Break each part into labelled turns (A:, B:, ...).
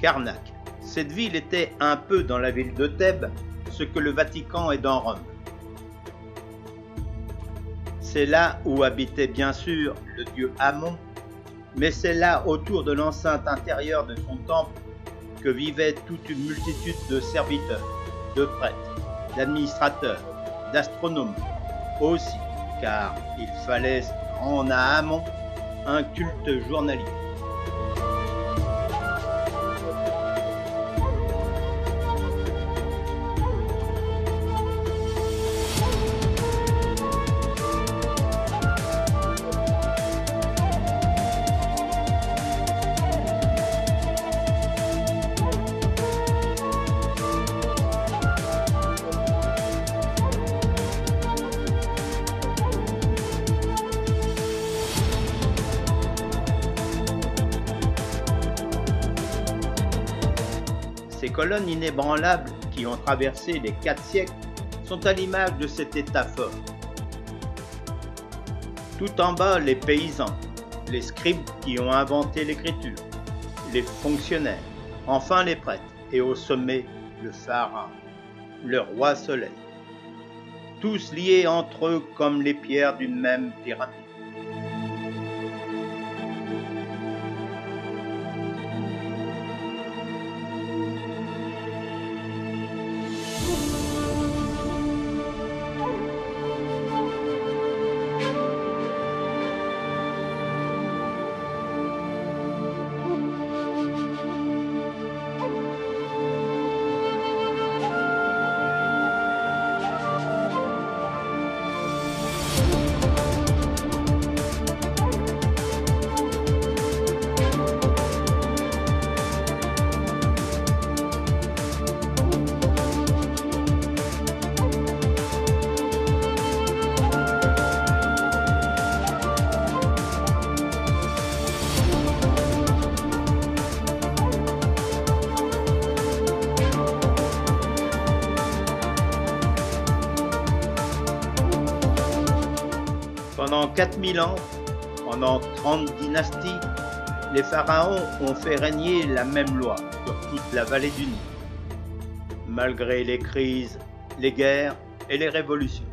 A: Karnak. Cette ville était un peu dans la ville de Thèbes, ce que le Vatican est dans Rome. C'est là où habitait bien sûr le dieu Ammon, mais c'est là, autour de l'enceinte intérieure de son temple, que vivait toute une multitude de serviteurs, de prêtres, d'administrateurs, d'astronomes aussi, car il fallait rendre à Ammon un culte journalier. Ces colonnes inébranlables qui ont traversé les 4 siècles sont à l'image de cet état fort. Tout en bas, les paysans, les scribes qui ont inventé l'écriture, les fonctionnaires, enfin les prêtres, et au sommet, le pharaon, le roi soleil. Tous liés entre eux comme les pierres d'une même pyramide. Pendant 4000 ans, pendant 30 dynasties, les pharaons ont fait régner la même loi sur toute la vallée du Nil, malgré les crises, les guerres et les révolutions.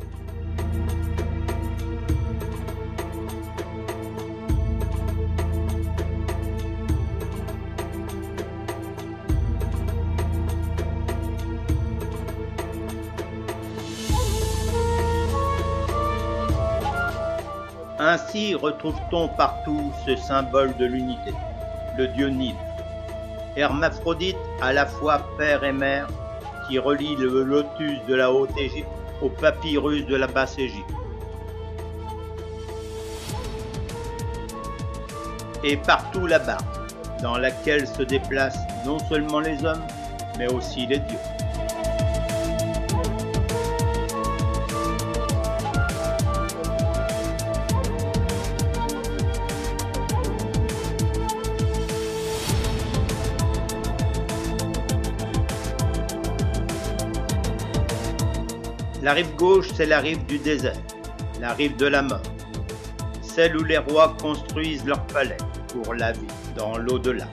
A: Ainsi retrouve-t-on partout ce symbole de l'unité, le dieu Nil, hermaphrodite à la fois père et mère, qui relie le lotus de la Haute-Égypte au papyrus de la Basse-Égypte. Et partout la barque, dans laquelle se déplacent non seulement les hommes, mais aussi les dieux. La rive gauche, c'est la rive du désert, la rive de la mort, celle où les rois construisent leurs palais pour la vie dans l'au-delà.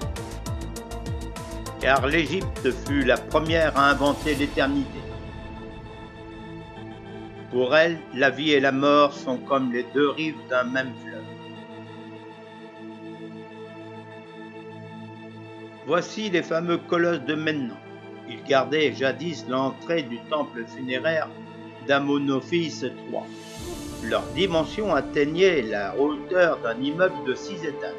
A: Car l'Égypte fut la première à inventer l'éternité. Pour elle, la vie et la mort sont comme les deux rives d'un même fleuve. Voici les fameux colosses de Memnon. Ils gardaient jadis l'entrée du temple funéraire d'Ammonophis III. Leur dimension atteignait la hauteur d'un immeuble de 6 étages.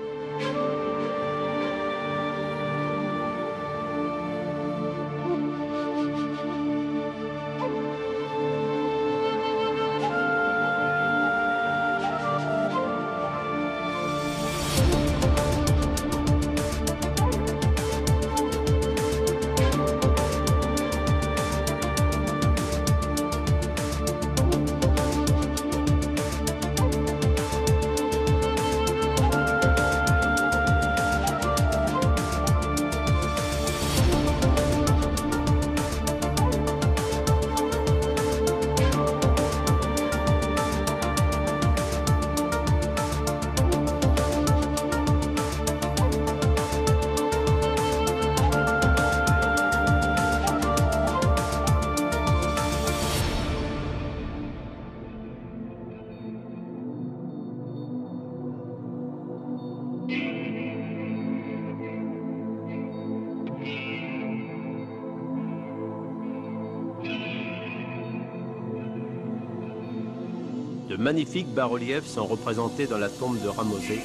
B: De magnifiques bas-reliefs sont représentés dans la tombe de Ramosé,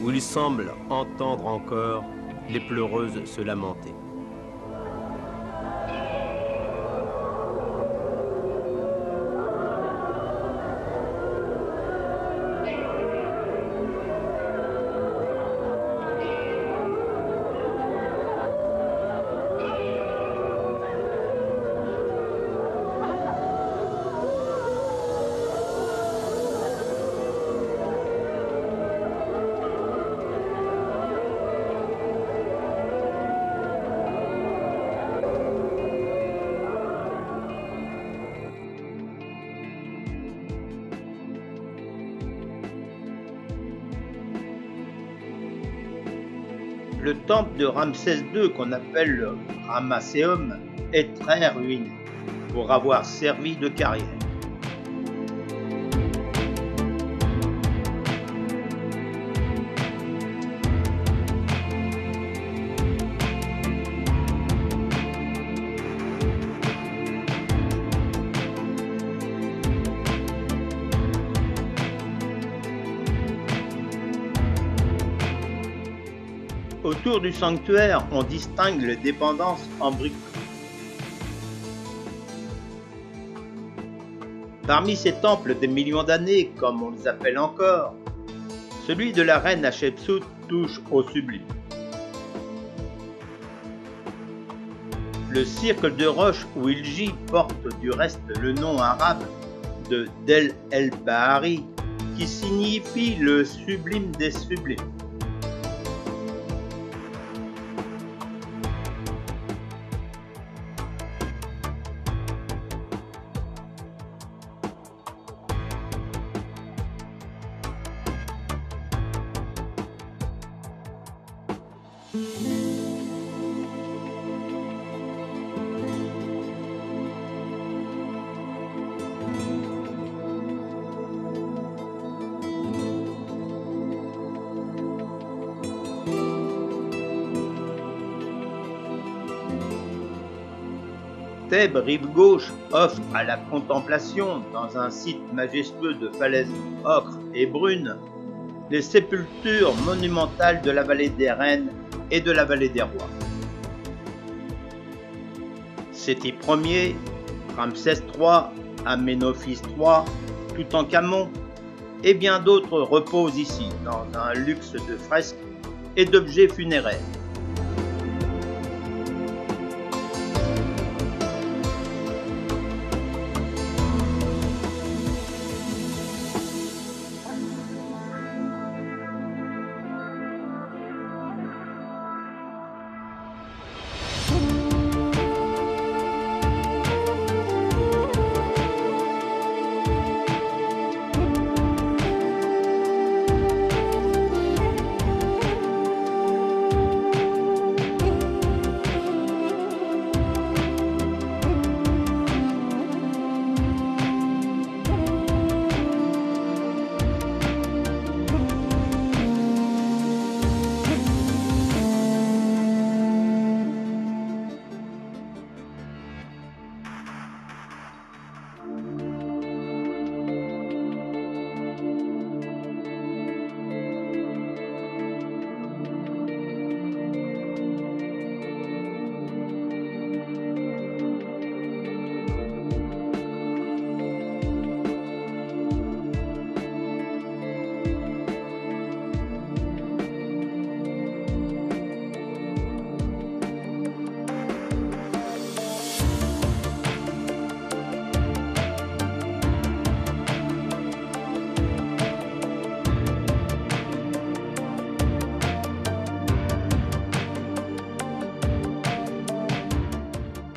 B: où il semble entendre encore les pleureuses se lamenter.
A: Le temple de Ramsès II, qu'on appelle le Ramesséum, est très ruiné pour avoir servi de carrière. Autour du sanctuaire, on distingue les dépendances en briques. Parmi ces temples des millions d'années, comme on les appelle encore, celui de la reine Hatchepsout touche au sublime. Le cercle de roche où il gît porte du reste le nom arabe de Del El Bahari, qui signifie le sublime des sublimes. Thèbes, rive gauche, offre à la contemplation, dans un site majestueux de falaises ocre et brunes, les sépultures monumentales de la vallée des Reines et de la vallée des Rois. Séti Ier, Ramsès III, Aménophis III, Toutankhamon et bien d'autres reposent ici dans un luxe de fresques et d'objets funéraires.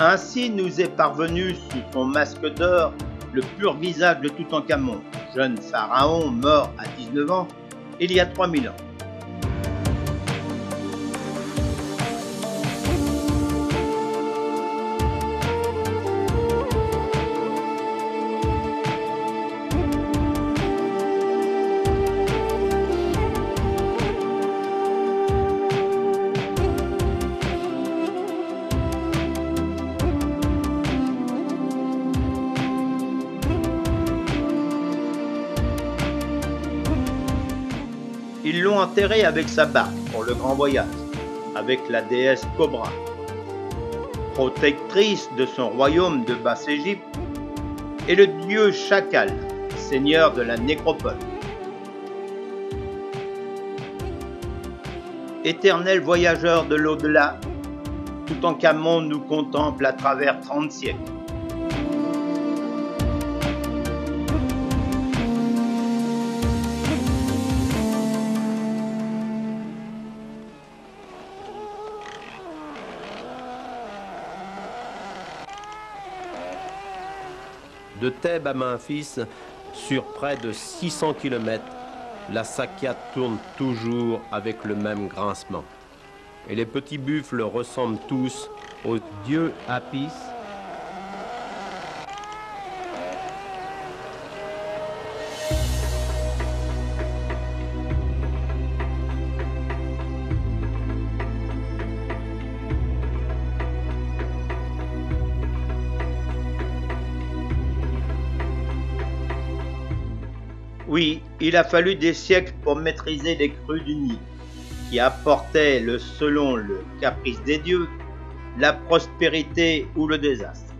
A: Ainsi nous est parvenu sous son masque d'or le pur visage de Toutankhamon, jeune pharaon mort à 19 ans il y a 3000 ans. Ils l'ont enterré avec sa barque pour le grand voyage, avec la déesse Cobra, protectrice de son royaume de Basse-Égypte, et le dieu Chacal, seigneur de la nécropole. Éternel voyageur de l'au-delà, Toutankhamon nous contemple à travers 30 siècles.
B: De Thèbes à Memphis, sur près de 600 km, la Sakya tourne toujours avec le même grincement. Et les petits buffles ressemblent tous au dieu Apis,
A: Oui, il a fallu des siècles pour maîtriser les crues du Nil, qui apportaient, selon le caprice des dieux, la prospérité ou le désastre.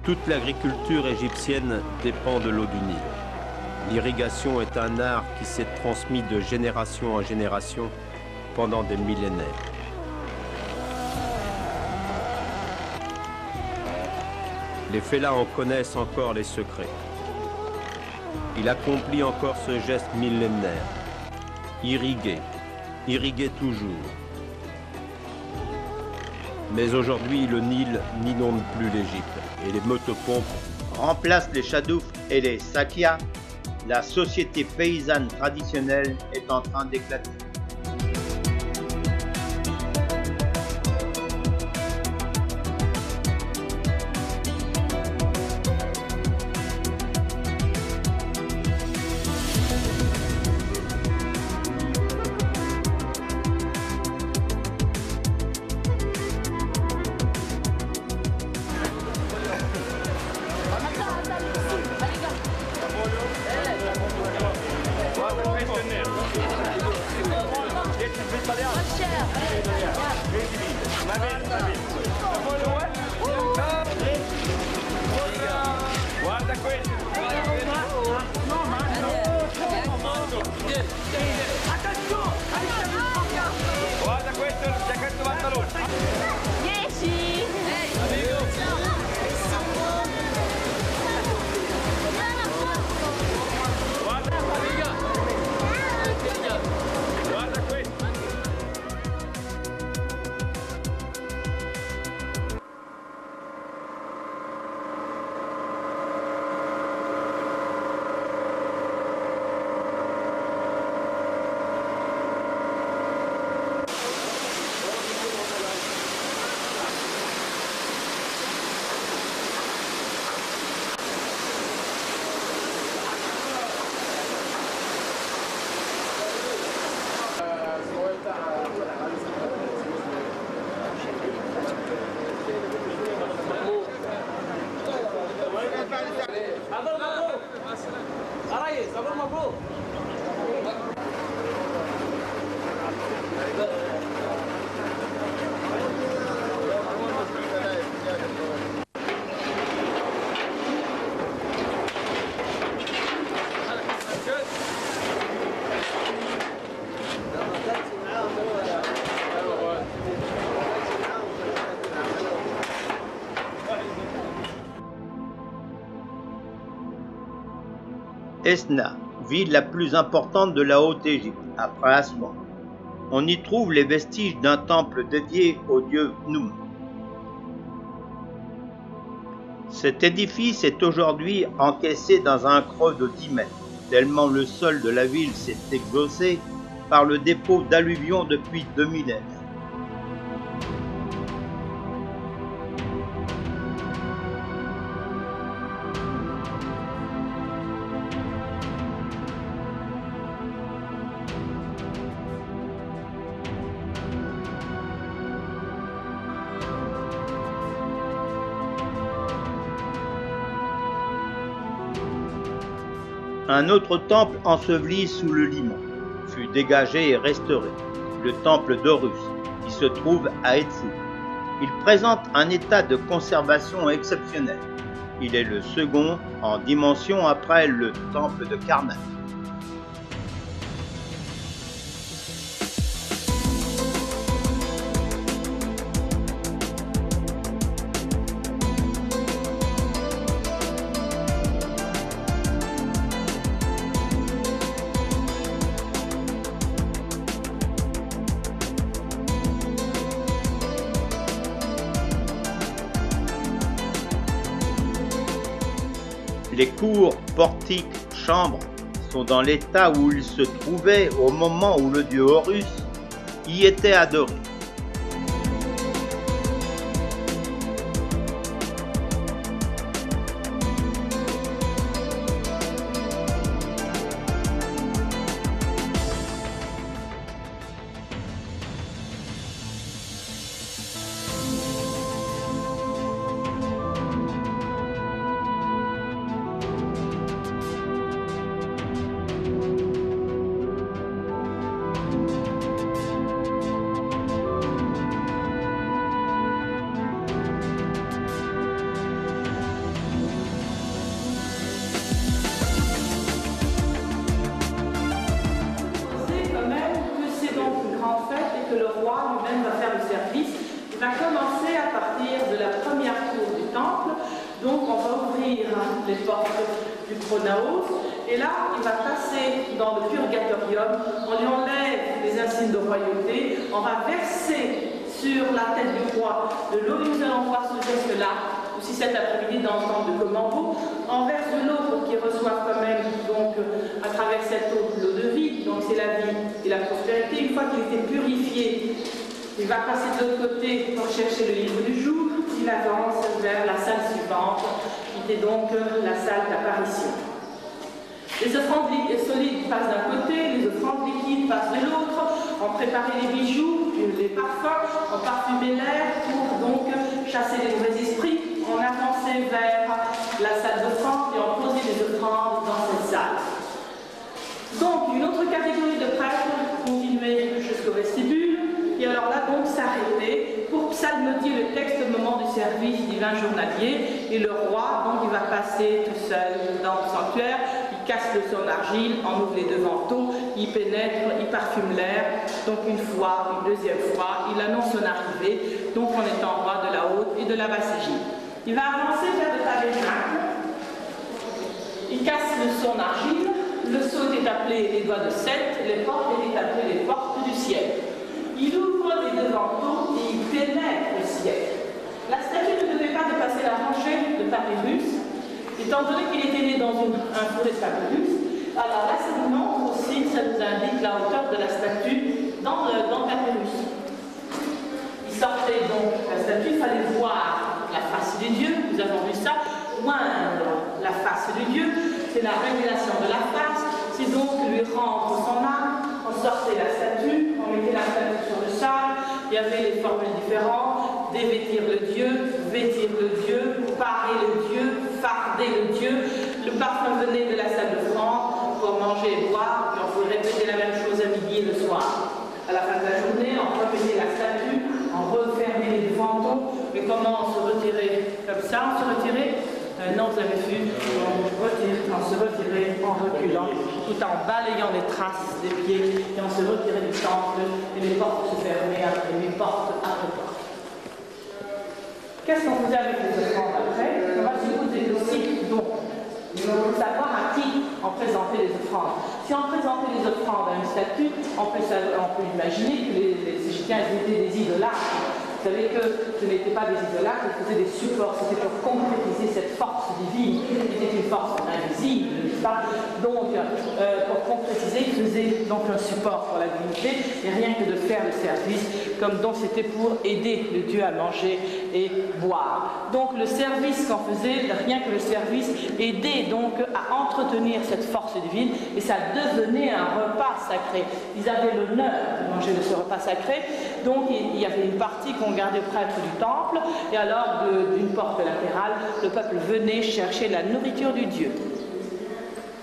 B: Toute l'agriculture égyptienne dépend de l'eau du Nil. L'irrigation est un art qui s'est transmis de génération en génération pendant des millénaires. Les fellahs en connaissent encore les secrets. Il accomplit encore ce geste millénaire. Irriguer, irriguer toujours. Mais aujourd'hui, le Nil n'inonde plus l'Égypte et les motopompes
A: Remplacent les Chadoufs et les Sakyas, la société paysanne traditionnelle est en train d'éclater. Esna, ville la plus importante de la Haute-Égypte, après Aswan. On y trouve les vestiges d'un temple dédié au dieu Khnum. Cet édifice est aujourd'hui encaissé dans un creux de 10 mètres, tellement le sol de la ville s'est exaucé par le dépôt d'alluvions depuis 2 millénaires. Un autre temple enseveli sous le limon fut dégagé et restauré, le temple d'Horus, qui se trouve à Edfou. Il présente un état de conservation exceptionnel. Il est le second en dimension après le temple de Karnak. Les cours, portiques, chambres sont dans l'état où ils se trouvaient au moment où le dieu Horus y était adoré.
C: Il va commencer à partir de la première tour du temple. Donc on va ouvrir les portes du Pronaos et là il va passer dans le purgatorium, on lui enlève les insignes de royauté, on va verser sur la tête du roi de l'eau. Nous allons voir ce geste-là aussi cet après-midi dans le temple de Komambo. On verse de l'eau pour qu'il reçoive quand même donc à travers cette eau l'eau de vie, donc c'est la vie et la prospérité. Une fois qu'il était purifié, il va passer de l'autre côté pour chercher le livre du jour. Il avance vers la salle suivante, qui était donc la salle d'apparition. Les offrandes solides passent d'un côté, les offrandes liquides passent de l'autre. On préparait les bijoux, les parfums, on parfumait l'air pour donc chasser les mauvais esprits. On avançait vers la salle d'offrande et on posait les offrandes dans cette salle. Donc une autre catégorie de prêtres continuait jusqu'au vestibule. Et alors là, donc, s'arrêter pour psalmodier le texte au moment du service divin journalier. Et le roi, donc, il va passer tout seul dans le sanctuaire. Il casse le son d'argile, on ouvre les deux vantaux, il pénètre, il parfume l'air. Donc, une fois, une deuxième fois, il annonce son arrivée. Donc, on est en roi de la haute et de la basse Égypte. Il va avancer vers le tabernacle. Il casse le son d'argile. Le sceau était appelé les doigts de Seth. Les portes étaient appelées les portes du ciel. Il ouvre les deux vantaux et il pénètre le ciel. La statue ne devait pas dépasser la rangée de papyrus, étant donné qu'il était né dans un fourré de papyrus. Alors là, ça nous montre aussi, ça nous indique la hauteur de la statue dans le papyrus. Il sortait donc la statue, il fallait voir la face du Dieu, nous avons vu ça, moindre la face du Dieu, c'est la révélation de la face, c'est donc lui rendre son âme. On sortait la statue, on mettait la statue sur le sable, il y avait les formules différentes, dévêtir le Dieu, vêtir le Dieu, parer le Dieu, farder le Dieu. Le parfum venait de la salle d'offrande pour manger et boire, puis on pouvait répéter la même chose à midi et le soir. À la fin de la journée, on remettait la statue, on refermait les vantaux, mais comment on se retirait comme ça, on se retirait. Non, vous avez vu, on se retirait en reculant, tout en balayant les traces des pieds, et on se retirait du temple, et les portes se fermaient après les portes après porte. Qu'est-ce qu'on faisait avec les offrandes après? On va se poser aussi, donc, il faut savoir à qui on présentait les offrandes. Si on présentait les offrandes à une statue, on peut imaginer que les Égyptiens étaient des idolâtres. Vous savez que ce n'étaient pas des idolâtres, ils faisaient des supports, c'était pour concrétiser cette force divine, qui était une force invisible, n'est-ce pas? Donc, pour concrétiser, ils faisaient donc un support pour la divinité, et rien que de faire le service, comme donc c'était pour aider le Dieu à manger et boire. Donc le service qu'on faisait, rien que le service, aidait donc à entretenir cette force divine, et ça devenait un repas sacré. Ils avaient l'honneur de manger de ce repas sacré, donc il y avait une partie qu'on gardait au prêtre du temple, et alors d'une porte latérale, le peuple venait chercher la nourriture du Dieu.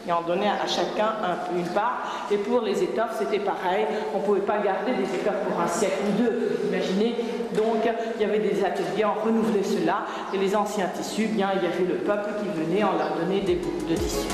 C: et on donnait à chacun une part. Et pour les étoffes, c'était pareil. On ne pouvait pas garder des étoffes pour un siècle ou deux, imaginez. Donc, il y avait des ateliers, on renouvelait cela. Et les anciens tissus, bien, il y avait le peuple qui venait, on leur donnait des bouts de tissu.